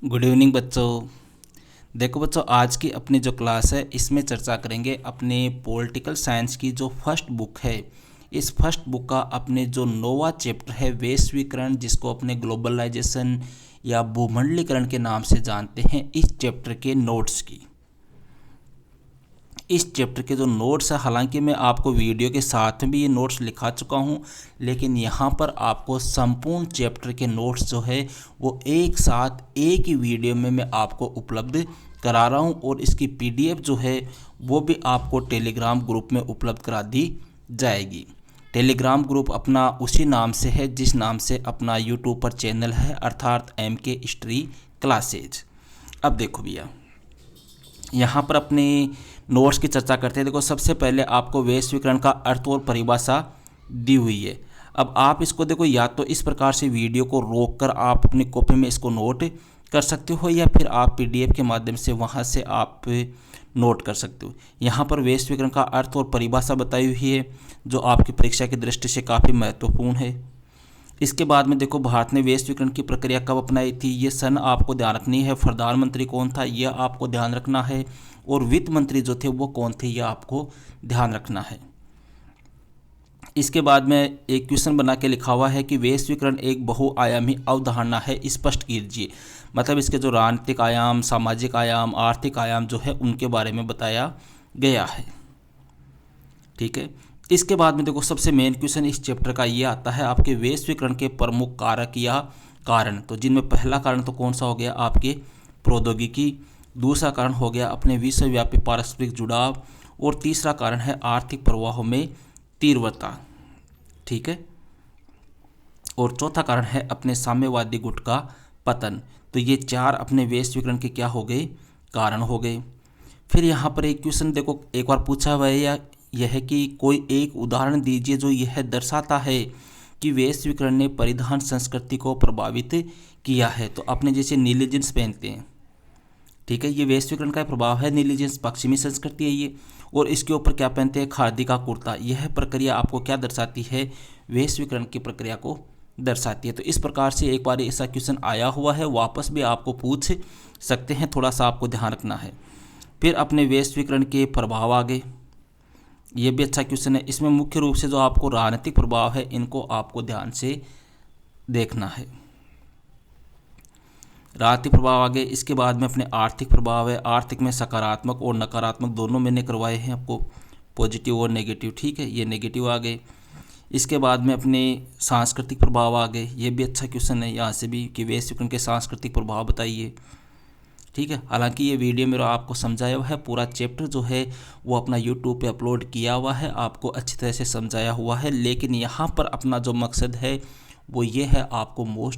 Good evening बच्चों। देखो बच्चों, आज की अपनी जो क्लास है इसमें चर्चा करेंगे अपने पॉलिटिकल साइंस की जो फर्स्ट बुक है। इस फर्स्ट बुक का अपने जो नौवां चैप्टर है वैश्वीकरण, जिसको अपने ग्लोबलाइजेशन या भूमंडलीकरण के नाम से जानते हैं, इस चैप्टर के नोट्स की। इस चैप्टर के जो नोट्स है, हालांकि मैं आपको वीडियो के साथ में भी ये नोट्स लिखा चुका हूँ, लेकिन यहाँ पर आपको संपूर्ण चैप्टर के नोट्स जो है वो एक साथ एक ही वीडियो में मैं आपको उपलब्ध करा रहा हूँ। और इसकी पीडीएफ जो है वो भी आपको टेलीग्राम ग्रुप में उपलब्ध करा दी जाएगी। टेलीग्राम ग्रुप अपना उसी नाम से है जिस नाम से अपना यूट्यूब पर चैनल है, अर्थात MK हिस्ट्री क्लासेज। अब देखो भैया, यहाँ पर अपने नोट्स की चर्चा करते हैं। देखो, सबसे पहले आपको वैश्वीकरण का अर्थ और परिभाषा दी हुई है। अब आप इसको देखो, या तो इस प्रकार से वीडियो को रोककर आप अपनी कॉपी में इसको नोट कर सकते हो, या फिर आप PDF के माध्यम से वहाँ से आप नोट कर सकते हो। यहाँ पर वैश्वीकरण का अर्थ और परिभाषा बताई हुई है, जो आपकी परीक्षा की दृष्टि से काफ़ी महत्वपूर्ण है। इसके बाद में देखो, भारत ने वैश्वीकरण की प्रक्रिया कब अपनाई थी, ये सन आपको ध्यान रखनी है। प्रधानमंत्री कौन था, यह आपको ध्यान रखना है। और वित्त मंत्री जो थे वो कौन थे, यह आपको ध्यान रखना है। इसके बाद में एक क्वेश्चन बना के लिखा हुआ है कि वैश्वीकरण एक बहुआयामी अवधारणा है, स्पष्ट कीजिए। मतलब इसके जो राजनीतिक आयाम, सामाजिक आयाम, आर्थिक आयाम जो है उनके बारे में बताया गया है। ठीक है। इसके बाद में देखो, सबसे मेन क्वेश्चन इस चैप्टर का ये आता है आपके वैश्वीकरण के प्रमुख कारक या कारण। तो जिनमें पहला कारण तो कौन सा हो गया, आपके प्रौद्योगिकी। दूसरा कारण हो गया अपने विश्वव्यापी पारस्परिक जुड़ाव। और तीसरा कारण है आर्थिक प्रवाहों में तीव्रता। ठीक है। और चौथा कारण है अपने साम्यवादी गुट का पतन। तो ये चार अपने वैश्वीकरण के क्या हो गए, कारण हो गए। फिर यहाँ पर एक क्वेश्चन देखो, एक बार पूछा हुआ है यह है कि कोई एक उदाहरण दीजिए जो यह दर्शाता है कि वैश्वीकरण ने परिधान संस्कृति को प्रभावित किया है। तो अपने जैसे नीली जींस पहनते हैं, ठीक है, ये वैश्वीकरण का प्रभाव है। नीली जींस पश्चिमी संस्कृति है ये। और इसके ऊपर क्या पहनते हैं, खादी का कुर्ता। यह प्रक्रिया आपको क्या दर्शाती है, वैश्वीकरण की प्रक्रिया को दर्शाती है। तो इस प्रकार से एक बार ऐसा क्वेश्चन आया हुआ है, वापस भी आपको पूछ सकते हैं, थोड़ा सा आपको ध्यान रखना है। फिर अपने वैश्वीकरण के प्रभाव आगे, ये भी अच्छा क्वेश्चन है। इसमें मुख्य रूप से जो आपको राजनीतिक प्रभाव है इनको आपको ध्यान से देखना है, राजनीतिक प्रभाव आगे। इसके बाद में अपने आर्थिक प्रभाव है। आर्थिक में सकारात्मक और नकारात्मक दोनों मैंने करवाए हैं आपको, पॉजिटिव और नेगेटिव। ठीक है, ये नेगेटिव आ गए। इसके बाद में अपने सांस्कृतिक प्रभाव आ गए। ये भी अच्छा क्वेश्चन है यहाँ से भी कि वैश्वीकरण के सांस्कृतिक प्रभाव बताइए। ठीक है। हालांकि ये वीडियो मेरा आपको समझाया हुआ है, पूरा चैप्टर जो है वो अपना यूट्यूब पे अपलोड किया हुआ है, आपको अच्छी तरह से समझाया हुआ है। लेकिन यहाँ पर अपना जो मकसद है वो ये है आपको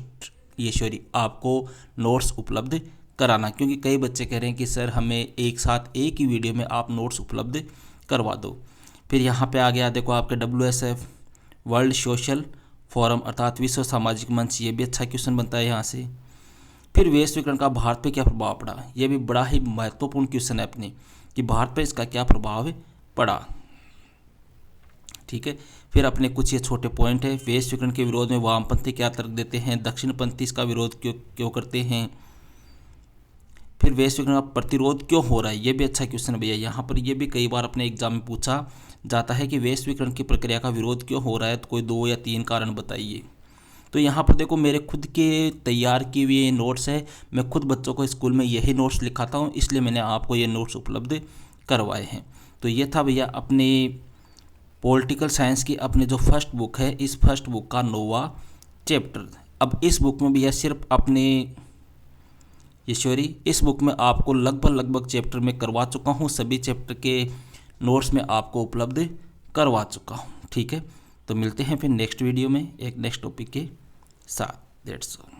आपको नोट्स उपलब्ध कराना। क्योंकि कई बच्चे कह रहे हैं कि सर हमें एक साथ एक ही वीडियो में आप नोट्स उपलब्ध करवा दो। फिर यहाँ पे आ गया देखो आपके WSF, वर्ल्ड सोशल फोरम अर्थात विश्व सामाजिक मंच। ये भी अच्छा क्वेश्चन बनता है यहाँ से। फिर वैश्वीकरण का भारत पे क्या प्रभाव पड़ा, यह भी बड़ा ही महत्वपूर्ण क्वेश्चन है अपने, कि भारत पे इसका क्या प्रभाव पड़ा। ठीक है। फिर अपने कुछ ये छोटे पॉइंट है। वैश्वीकरण के विरोध में वामपंथी क्या तर्क देते हैं, दक्षिणपंथी इसका विरोध क्यों करते हैं। फिर वैश्वीकरण का प्रतिरोध क्यों हो रहा है, ये भी अच्छा क्वेश्चन है भैया। यहाँ पर ये भी कई बार अपने एग्जाम में पूछा जाता है कि वैश्वीकरण की प्रक्रिया का विरोध क्यों हो रहा है, तो कोई 2 या 3 कारण बताइए। तो यहाँ पर देखो, मेरे खुद के तैयार किए हुए नोट्स है। मैं खुद बच्चों को स्कूल में यही नोट्स लिखाता हूँ, इसलिए मैंने आपको ये नोट्स उपलब्ध करवाए हैं। तो ये था भैया अपने पॉलिटिकल साइंस की अपने जो फर्स्ट बुक है, इस फर्स्ट बुक का 9वां चैप्टर। अब इस बुक में भैया सिर्फ अपने इस बुक में आपको लगभग चैप्टर में करवा चुका हूँ, सभी चैप्टर के नोट्स में आपको उपलब्ध करवा चुका हूँ। ठीक है। तो मिलते हैं फिर नेक्स्ट वीडियो में एक नेक्स्ट टॉपिक के साथ। That's all.